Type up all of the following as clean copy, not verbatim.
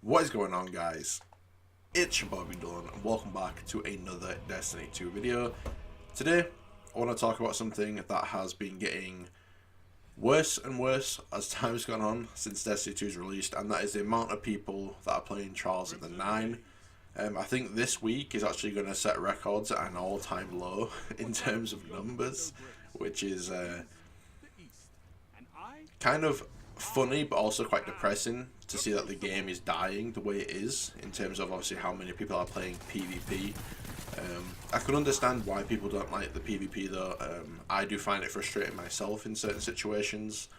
What is going on, guys? It's your boy Dyllan and welcome back to another Destiny 2 video. Today I want to talk about something that has been getting worse and worse as time's gone on since Destiny 2 is released, and that is the amount of people that are playing Trials of the 9. I think this week is actually going to set records at an all-time low in terms of numbers, which is kind of funny but also quite depressing to see that the game is dying the way it is in terms of obviously how many people are playing PvP. I can understand why people don't like the PvP though. I do find it frustrating myself in certain situations.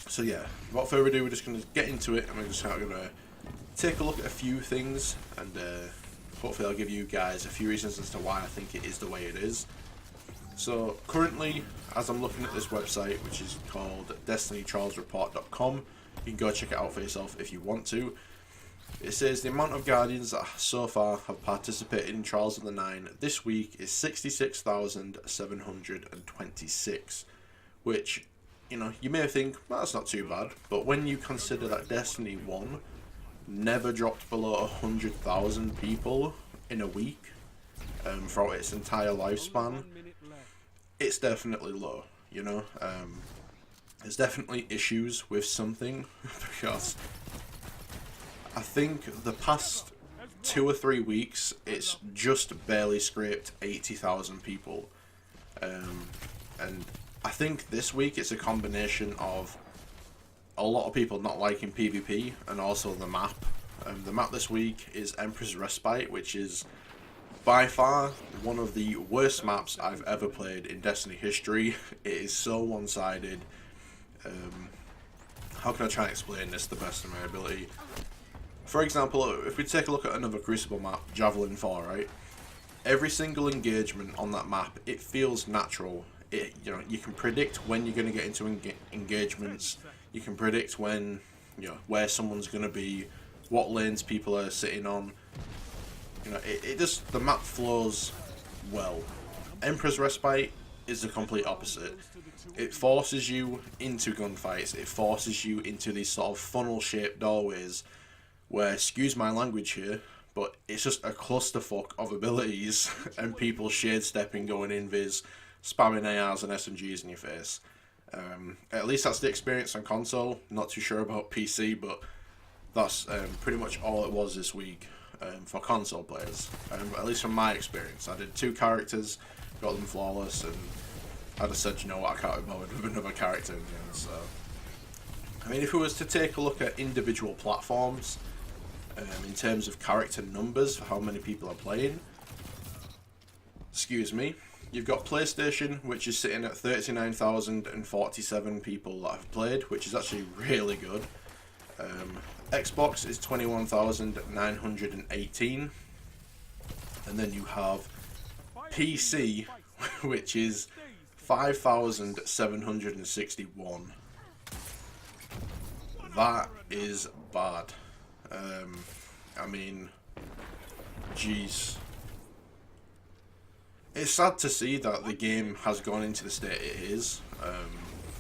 So yeah, without further ado, we're just going to get into it and we're just going to take a look at a few things, and hopefully I'll give you guys a few reasons as to why I think it is the way it is. So currently, as I'm looking at this website, which is called destinytrialsreport.com, you can go check it out for yourself if you want to. It says the amount of Guardians that so far have participated in Trials of the 9 this week is 66,726, which, you know, you may think, well, that's not too bad, but when you consider that Destiny 1 never dropped below 100,000 people in a week throughout its entire lifespan, it's definitely low, you know. There's definitely issues with something because I think the past 2 or 3 weeks it's just barely scraped 80,000 people, and I think this week it's a combination of a lot of people not liking PvP and also the map. The map this week is Emperor's Respite, which is by far one of the worst maps I've ever played in Destiny history. It is so one-sided. How can I try and explain this the best of my ability? For example, if we take a look at another Crucible map, Javelin 4, right? Every single engagement on that map, it feels natural. You know, you can predict when you're going to get into engagements. You can predict when, you know, where someone's going to be, what lanes people are sitting on. You know, it just, the map flows well. Emperor's Respite is the complete opposite. It forces you into gunfights. It forces you into these sort of funnel-shaped doorways where, excuse my language here, but it's just a clusterfuck of abilities and people shade stepping, going invis, spamming ARs and SMGs in your face. At least that's the experience on console. Not too sure about PC, but that's pretty much all it was this week for console players. At least from my experience. I did 2 characters, got them flawless, and I just said, you know what, I can't be bothered with another character in the end. So, I mean, if we was to take a look at individual platforms in terms of character numbers for how many people are playing, excuse me, you've got PlayStation, which is sitting at 39,047 people that have played, which is actually really good. Xbox is 21,918, and then you have PC, which is 5,761. That is bad. I mean, jeez. It's sad to see that the game has gone into the state it is.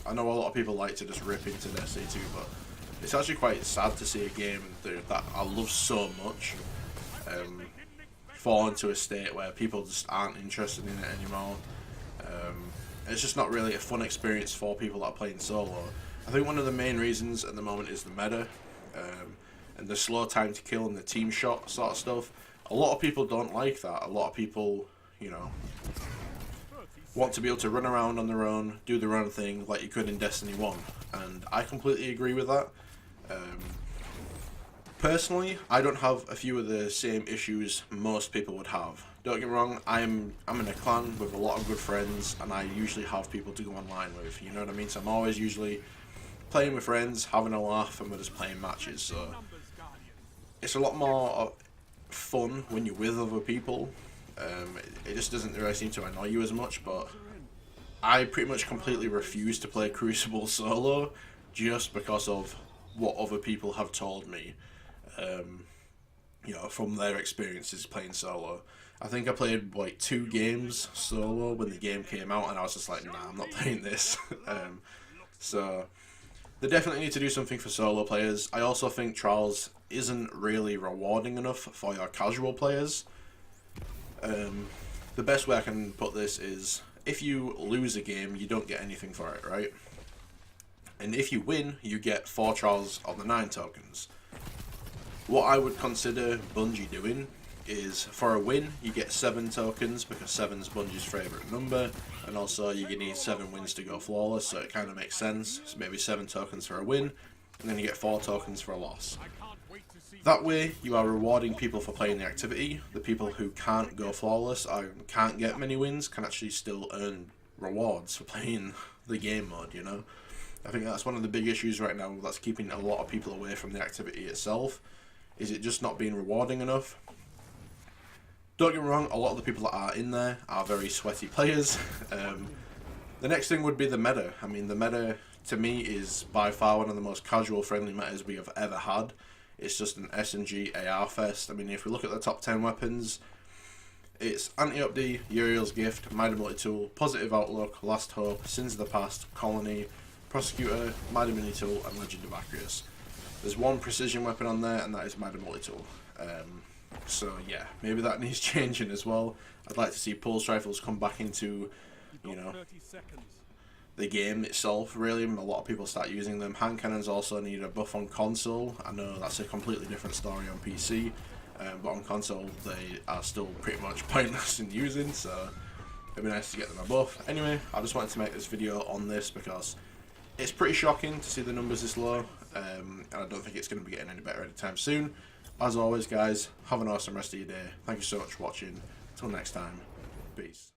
I know a lot of people like to just rip into Destiny 2, but it's actually quite sad to see a game that I love so much fall into a state where people just aren't interested in it anymore. It's just not really a fun experience for people that are playing solo. I think one of the main reasons at the moment is the meta and the slow time to kill and the team shot sort of stuff. A lot of people don't like that. A lot of people, you know, want to be able to run around on their own, do their own thing like you could in Destiny 1, and I completely agree with that. Personally, I don't have a few of the same issues most people would have. Don't get me wrong, I'm in a clan with a lot of good friends, and I usually have people to go online with, you know what I mean? So I'm always usually playing with friends, having a laugh, and we're just playing matches, so it's a lot more fun when you're with other people. It just doesn't really seem to annoy you as much, but I pretty much completely refuse to play Crucible solo just because of what other people have told me, you know, from their experiences playing solo. I think I played like 2 games solo when the game came out, and I was just like, nah, I'm not playing this. So They definitely need to do something for solo players. I also think Trials isn't really rewarding enough for your casual players. The best way I can put this is, if you lose a game, you don't get anything for it, right? And if you win, you get 4 Trials on the 9 tokens. What I would consider Bungie doing is, for a win, you get 7 tokens, because 7's Bungie's favourite number, and also you need 7 wins to go flawless, so it kind of makes sense. So maybe 7 tokens for a win, and then you get 4 tokens for a loss. That way, you are rewarding people for playing the activity. The people who can't go flawless or can't get many wins can actually still earn rewards for playing the game mode, you know? I think that's one of the big issues right now that's keeping a lot of people away from the activity itself. Is it just not being rewarding enough? Don't get me wrong, a lot of the people that are in there are very sweaty players. The next thing would be the meta. I mean, the meta, to me, is by far one of the most casual friendly metas we have ever had. It's just an S&G AR fest. I mean, if we look at the top 10 weapons, it's Anti-Up-D, Uriel's Gift, Mighty Multi-Tool, Positive Outlook, Last Hope, Sins of the Past, Colony, Prosecutor, Mighty Mini-Tool, and Legend of Acrius. There's one precision weapon on there, and that is Mighty Multi-Tool. So yeah, maybe that needs changing as well. I'd like to see pulse rifles come back into, you know, the game itself, really. A lot of people start using them. Hand cannons also need a buff on console. I know that's a completely different story on PC, but on console they are still pretty much pointless in using, so it'd be nice to get them a buff. Anyway, I just wanted to make this video on this because it's pretty shocking to see the numbers this low, and I don't think it's going to be getting any better anytime soon. As always, guys, have an awesome rest of your day. Thank you so much for watching. Until next time, peace.